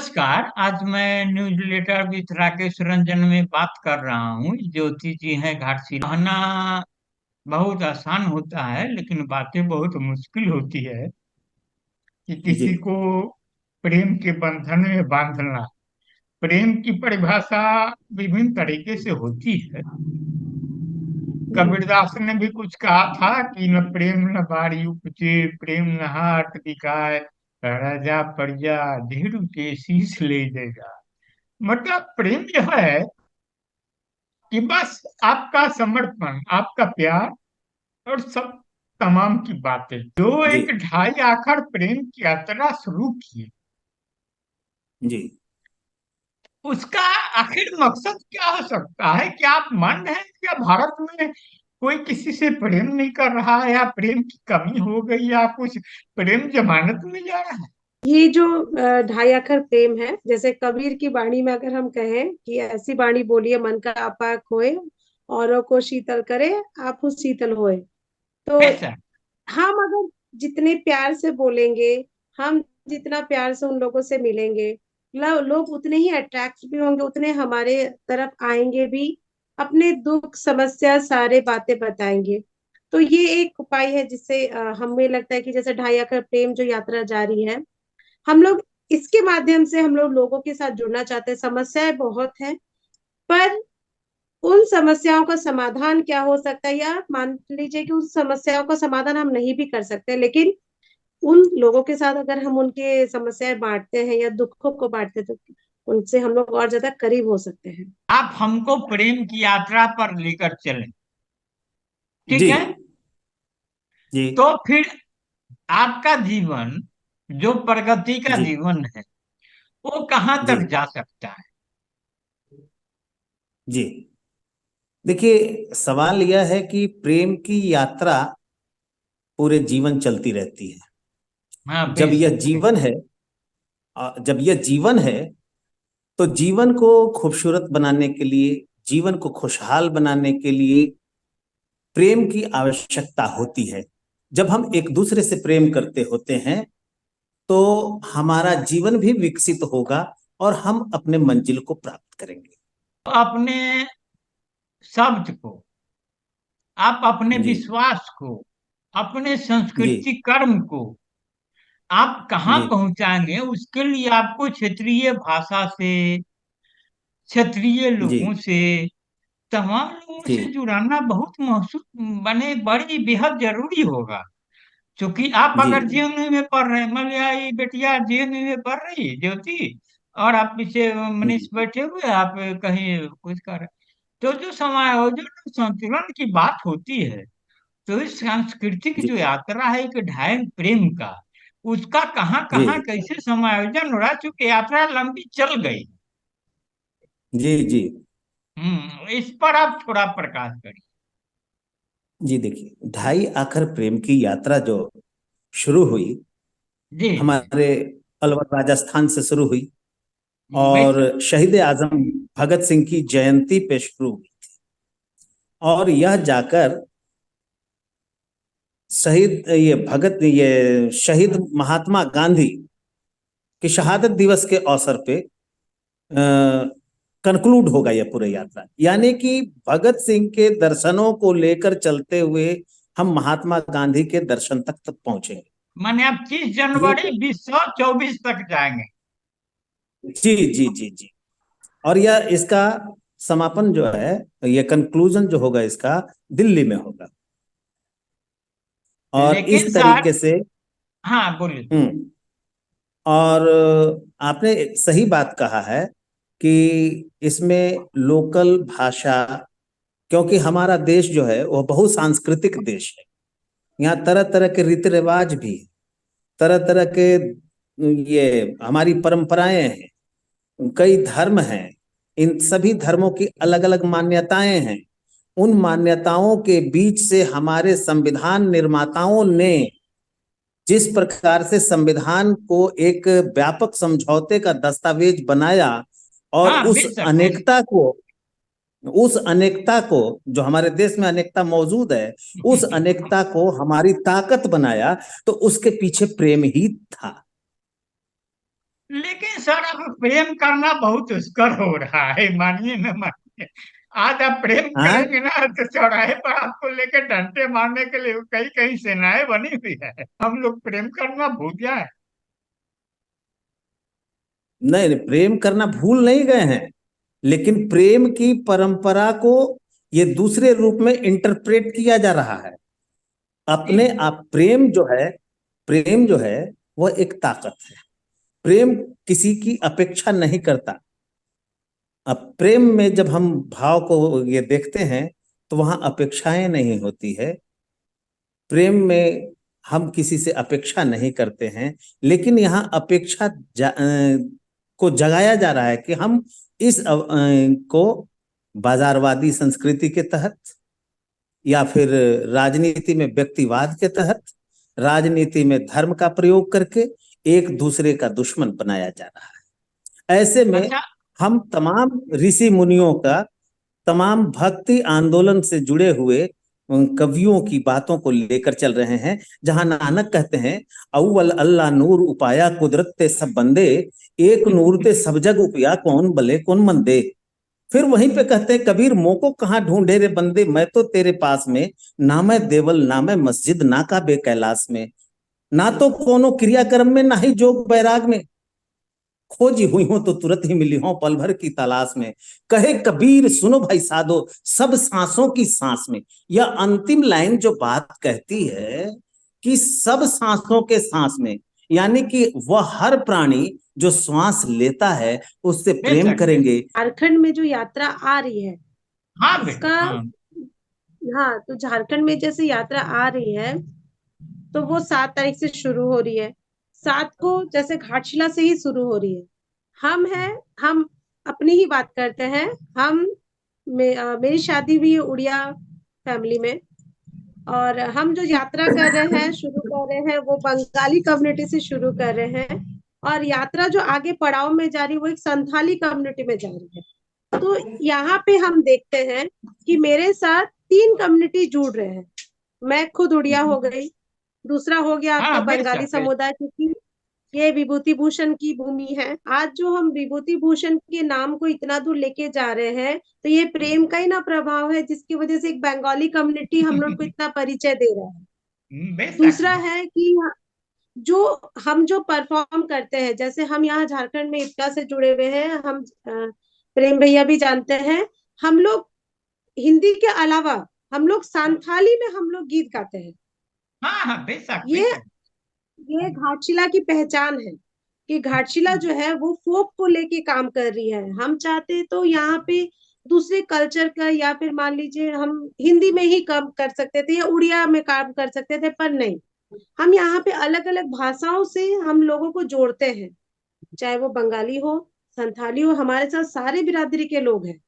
नमस्कार। आज मैं न्यूज़लेटर विद राकेश रंजन में बात कर रहा हूँ। ज्योति जी हैं घाटशिला। कहना बहुत आसान होता है लेकिन बातें बहुत मुश्किल होती है कि जी किसी को प्रेम के बंधन में बांधना। प्रेम की परिभाषा विभिन्न तरीके से होती है। कबीरदास ने भी कुछ कहा था कि न प्रेम न बारी उपजे, प्रेम न हाट दिखाए, राजा प्रजा ढेर के शीश ले देगा। मतलब प्रेम जो है कि बस आपका समर्पण, आपका प्यार और सब तमाम की बातें जो जी एक ढाई आखर प्रेम की यात्रा शुरू की, जी। उसका आखिर मकसद क्या हो सकता है? क्या आप मान रहे हैं क्या भारत में कोई किसी से प्रेम नहीं कर रहा है, या प्रेम की कमी हो गई, या कुछ प्रेम जमानत में जा रहा है? ये जो ढाई अक्षर प्रेम है, जैसे कबीर की वाणी में अगर हम कहें कि ऐसी वाणी बोलिए मन का आपा खोए, औरों को शीतल करे, आप उस शीतल होए। तो ऐसा हम अगर जितने प्यार से बोलेंगे, हम जितना प्यार से उन लोगों से मिलेंगे, लोग उतने ही अट्रैक्ट भी होंगे, उतने हमारे तरफ आएंगे भी, अपने दुख समस्या सारे बातें बताएंगे। तो ये एक उपाय है जिससे हमें लगता है कि जैसे ढाई अक्षर प्रेम जो यात्रा जारी है, हम लोग इसके माध्यम से हम लोग लोगों के साथ जुड़ना चाहते हैं। समस्याएं बहुत हैं, पर उन समस्याओं का समाधान क्या हो सकता है, या मान लीजिए कि उस समस्याओं का समाधान हम नहीं भी कर सकते, लेकिन उन लोगों के साथ अगर हम उनके समस्याएं बांटते हैं या दुखों को बांटते हैं, तो उनसे हम लोग और ज्यादा करीब हो सकते हैं। आप हमको प्रेम की यात्रा पर लेकर चलें, ठीक जी है? जी तो फिर आपका जीवन, जो प्रगति का जी जीवन है, वो कहाँ जी तक जा सकता है? जी। देखिए, सवाल यह है कि प्रेम की यात्रा पूरे जीवन चलती रहती है। हाँ, जब यह बेशक जीवन है, जब यह जीवन है, तो जीवन को खूबसूरत बनाने के लिए, जीवन को खुशहाल बनाने के लिए प्रेम की आवश्यकता होती है। जब हम एक दूसरे से प्रेम करते होते हैं, तो हमारा जीवन भी विकसित होगा और हम अपने मंजिल को प्राप्त करेंगे। अपने शब्द को, आप अपने जी विश्वास को, अपने जी संस्कृति कर्म को आप कहाँ जी पहुंचाएंगे, उसके लिए आपको क्षेत्रीय भाषा से, क्षेत्रीय जी लोगों से, तमाम लोगों जी से जुड़ाना बहुत महसूस बने बड़ी बेहद जरूरी होगा। क्योंकि आप जी अगर जेएनयू में पढ़ रहे हैं, मान लिया ये बेटिया जेएनयू में पढ़ रही है ज्योति, और आप पीछे मनीष जी बैठे हुए हैं, आप कहीं कुछ कर रहे हैं, तो जो समायोजन और संतुलन की बात होती है, तो इस सांस्कृतिक जी जो यात्रा है एक ढाई प्रेम का, उसका कहाँ जी कहाँ कैसे समायोजन हो रहा है, चूंकि यात्रा लंबी चल गई। जी जी इस पर आप थोड़ा प्रकाश करिए। जी। देखिए, ढाई आखर प्रेम की यात्रा जो शुरू हुई, जी जी। हमारे अलवर राजस्थान से शुरू हुई और बेशक। शहीद आजम भगत सिंह की जयंती पे शुरू हुई। और यह जाकर ये शहीद महात्मा गांधी की शहादत दिवस के अवसर पे कंक्लूड होगा यह पूरी यात्रा। यानी कि भगत सिंह के दर्शनों को लेकर चलते हुए हम महात्मा गांधी के दर्शन तक पहुंचेंगे। माने आप 30 ये जनवरी 2024 तक जाएंगे? जी जी जी जी। और यह इसका समापन जो है, ये कंक्लूजन जो होगा इसका, दिल्ली में होगा। और लेकिन इस सर, तरीके से हाँ बोलिए। हम्म और आपने सही बात कहा है कि इसमें लोकल भाषा, क्योंकि हमारा देश जो है वह बहुसांस्कृतिक देश है। यहाँ तरह तरह के रीति रिवाज भी है, तरह तरह के ये हमारी परंपराएं हैं, कई धर्म हैं। इन सभी धर्मों की अलग अलग मान्यताएं हैं। उन मान्यताओं के बीच से हमारे संविधान निर्माताओं ने जिस प्रकार से संविधान को एक व्यापक समझौते का दस्तावेज बनाया, और हाँ बेशक बेशक। उस अनेकता को, जो हमारे देश में अनेकता मौजूद है, उस अनेकता को हमारी ताकत बनाया, तो उसके पीछे प्रेम ही था। लेकिन सर अब प्रेम करना बहुत दुष्कर हो रहा है, मानिए न मानिए। आज आप प्रेम हाँ, करेंगे ना तो चौराहे पर आपको लेकर डंडे मारने के लिए कई कई सेनाएं बनी हुई है। हम लोग प्रेम करना भूल जाए। नहीं नहीं, प्रेम करना भूल नहीं गए हैं, लेकिन प्रेम की परंपरा को ये दूसरे रूप में इंटरप्रेट किया जा रहा है। अपने जी। आप प्रेम जो है वह एक ताकत है। प्रेम किसी की अपेक्षा नहीं करता। अब प्रेम में जब हम भाव को ये देखते हैं तो वहां अपेक्षाएं नहीं होती है। प्रेम में हम किसी से अपेक्षा नहीं करते हैं, लेकिन यहाँ अपेक्षा को जगाया जा रहा है कि हम इस को बाजारवादी संस्कृति के तहत या फिर राजनीति में व्यक्तिवाद के तहत, राजनीति में धर्म का प्रयोग करके एक दूसरे का दुश्मन बनाया जा रहा है। ऐसे में अच्छा। हम तमाम ऋषि मुनियों का, तमाम भक्ति आंदोलन से जुड़े हुए उन कवियों की बातों को लेकर चल रहे हैं, जहां नानक कहते हैं, अव्वल अल्लाह नूर उपाया कुदरत ते सब बंदे, एक नूर ते सब जग उपया कौन भले कौन मंदे। फिर वहीं पे कहते हैं कबीर मोको कहाँ ढूंढे रे बंदे, मैं तो तेरे पास में, ना मैं देवल ना मैं मस्जिद ना का बे कैलाश में, ना तो कोनो क्रियाक्रम में ना ही जोग बैराग में, खोजी हुई हूं तो तुरंत ही मिली हूं पल भर की तलाश में। कहे कबीर सुनो भाई साधो सब सांसों की सांस में। यह अंतिम लाइन जो बात कहती है कि सब सांसों के सांस में, यानी कि वह हर प्राणी जो श्वास लेता है उससे प्रेम बेशक बेशक। करेंगे। झारखंड में जो यात्रा आ रही है हाँ बेटा उसका, हाँ। हाँ, तो झारखंड में जैसे यात्रा आ रही है तो वो 7 तारीख से शुरू हो रही है। 7 को जैसे घाटशिला से ही शुरू हो रही है। हम हैं, हम अपनी ही बात करते हैं। हम मेरी शादी हुई है उड़िया फैमिली में, और हम जो यात्रा कर रहे हैं, शुरू कर रहे हैं, वो बंगाली कम्युनिटी से शुरू कर रहे हैं। और यात्रा जो आगे पड़ाव में जा रही है वो एक संथाली कम्युनिटी में जा रही है। तो यहाँ पे हम देखते हैं कि मेरे साथ 3 कम्युनिटी जुड़ रहे हैं। मैं खुद उड़िया हो गई, दूसरा हो गया आपका हाँ बंगाली बेशक बेशक। समुदाय, क्योंकि ये विभूति भूषण की भूमि है। आज जो हम विभूति भूषण के नाम को इतना दूर लेके जा रहे हैं, तो ये प्रेम का ही ना प्रभाव है, जिसकी वजह से एक बंगाली कम्युनिटी हम लोग को इतना परिचय दे रहा है। बेशक दूसरा बेशक। है कि जो हम जो परफॉर्म करते हैं, जैसे हम यहाँ झारखंड में ईदगाह से जुड़े हुए हैं, हम प्रेम भैया भी जानते हैं, हम लोग हिंदी के अलावा हम लोग संथाली में हम लोग गीत गाते हैं। हाँ हाँ बेशक ये बेशक। ये घाटशिला की पहचान है कि घाटशिला जो है वो फोक को लेके काम कर रही है। हम चाहते तो यहाँ पे दूसरे कल्चर का, या फिर मान लीजिए हम हिंदी में ही काम कर सकते थे या उड़िया में काम कर सकते थे, पर नहीं, हम यहाँ पे अलग अलग भाषाओं से हम लोगों को जोड़ते हैं। चाहे वो बंगाली हो, संथाली हो, हमारे साथ सारे बिरादरी के लोग हैं।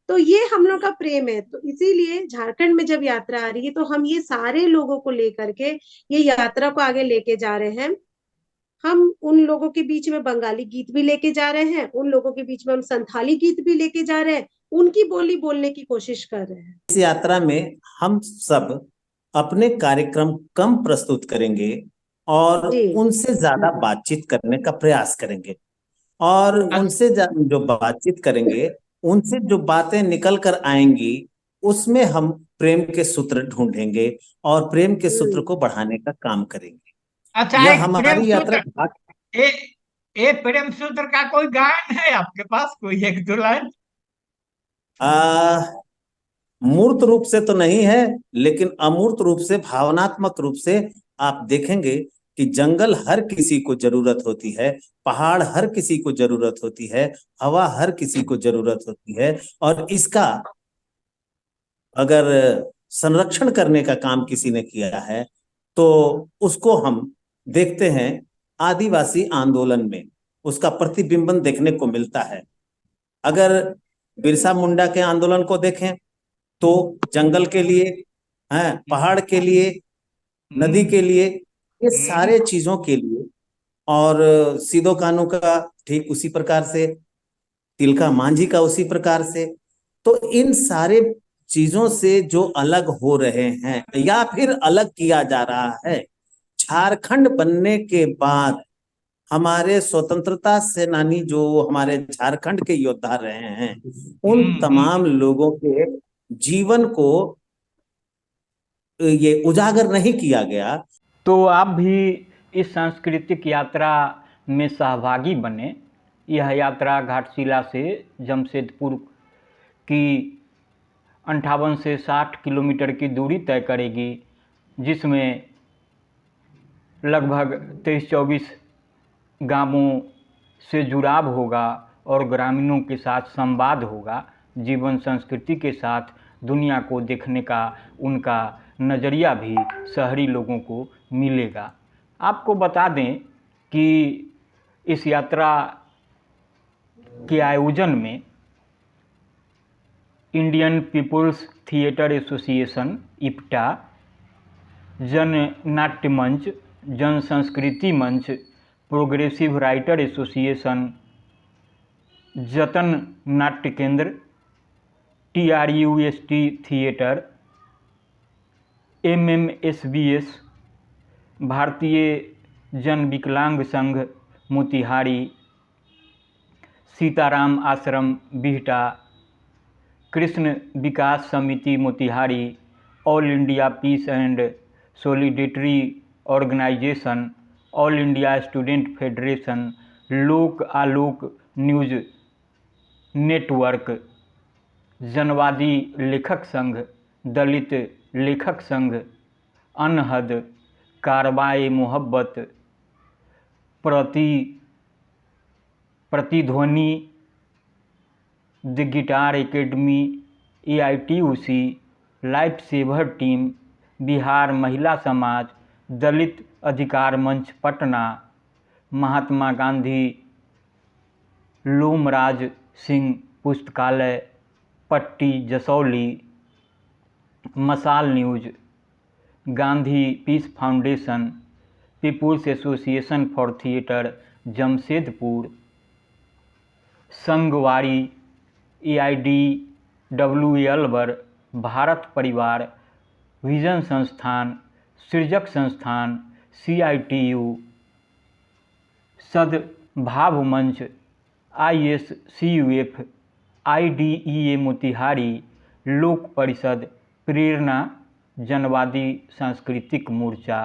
तो ये हम लोग का प्रेम है। तो इसीलिए झारखंड में जब यात्रा आ रही है तो हम ये सारे लोगों को लेकर के ये यात्रा को आगे लेके जा रहे हैं। हम उन लोगों के बीच में बंगाली गीत भी लेके जा रहे हैं, उन लोगों के बीच में हम संथाली गीत भी लेके जा रहे हैं, उनकी बोली बोलने की कोशिश कर रहे हैं। इस यात्रा में हम सब अपने कार्यक्रम कम प्रस्तुत करेंगे और जी। उनसे ज्यादा बातचीत करने का प्रयास करेंगे। और उनसे जो बातचीत करेंगे, उनसे जो बातें निकल कर आएंगी, उसमें हम प्रेम के सूत्र ढूंढेंगे और प्रेम के सूत्र को बढ़ाने का काम करेंगे। अच्छा, यह एक प्रेम हमारी यात्रा सूत्र। ए, ए प्रेम सूत्र का कोई गायन है आपके पास, कोई एक दो लाइन? आ, मूर्त रूप से तो नहीं है, लेकिन अमूर्त रूप से, भावनात्मक रूप से आप देखेंगे कि जंगल हर किसी को जरूरत होती है, पहाड़ हर किसी को जरूरत होती है, हवा हर किसी को जरूरत होती है। और इसका अगर संरक्षण करने का काम किसी ने किया है तो उसको हम देखते हैं आदिवासी आंदोलन में, उसका प्रतिबिंबन देखने को मिलता है। अगर बिरसा मुंडा के आंदोलन को देखें तो जंगल के लिए, हैं, पहाड़ के लिए, नदी हम्म। के लिए, ये हम्म। सारे चीजों के लिए। और सिदो कान्हू का ठीक उसी प्रकार से, तिलका मांझी का उसी प्रकार से। तो इन सारे चीजों से जो अलग हो रहे हैं या फिर अलग किया जा रहा है, झारखंड बनने के बाद हमारे स्वतंत्रता सेनानी जो हमारे झारखंड के योद्धा रहे हैं, उन हम्म। तमाम लोगों के जीवन को ये उजागर नहीं किया गया। तो आप भी इस सांस्कृतिक यात्रा में सहभागी बने। यह यात्रा घाटशिला से जमशेदपुर की 58 से 60 किलोमीटर की दूरी तय करेगी, जिसमें लगभग 23-24 गांवों से जुड़ाव होगा और ग्रामीणों के साथ संवाद होगा। जीवन संस्कृति के साथ दुनिया को देखने का उनका नज़रिया भी शहरी लोगों को मिलेगा। आपको बता दें कि इस यात्रा के आयोजन में Indian People's Theatre Association IPTA, Jan Natya मंच, जन संस्कृति मंच, प्रोग्रेसिव राइटर एसोसिएशन, जतन नाट्य केंद्र, TRUST थिएटर, MMSBS, भारतीय जन विकलांग संघ मोतिहारी, सीताराम आश्रम Bihta, Krishna Vikas Samiti Motihari, All India Peace and Solidarity Organisation, All India Student Federation, Lok Alok news network, जनवादी लेखक संघ, दलित लेखक संघ, अनहद, Karwae Mohabbat, Pratidhwani, the Guitar Academy, AITUC, Life Saver Team, Bihar Mahila Samaj, दलित अधिकार मंच पटना, महात्मा गांधी लोमराज सिंह पुस्तकालय Patti Jasauli, Masal News, Gandhi Peace Foundation, People's Association for Theatre Jamshedpur, Sangwari, AIDWA Alwar, Bharat परिवार, विजन संस्थान, सृजक संस्थान, CITU, सद्भाव मंच, ISCUF, IDEA मोतिहारी, लोक परिषद, प्रेरणा, जनवादी सांस्कृतिक मोर्चा,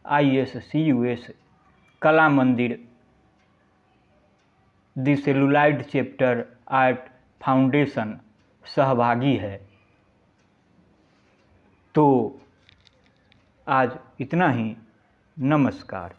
ISCUS, कला मंदिर, the celluloid chapter art foundation सहभागी है। तो आज इतना ही। नमस्कार।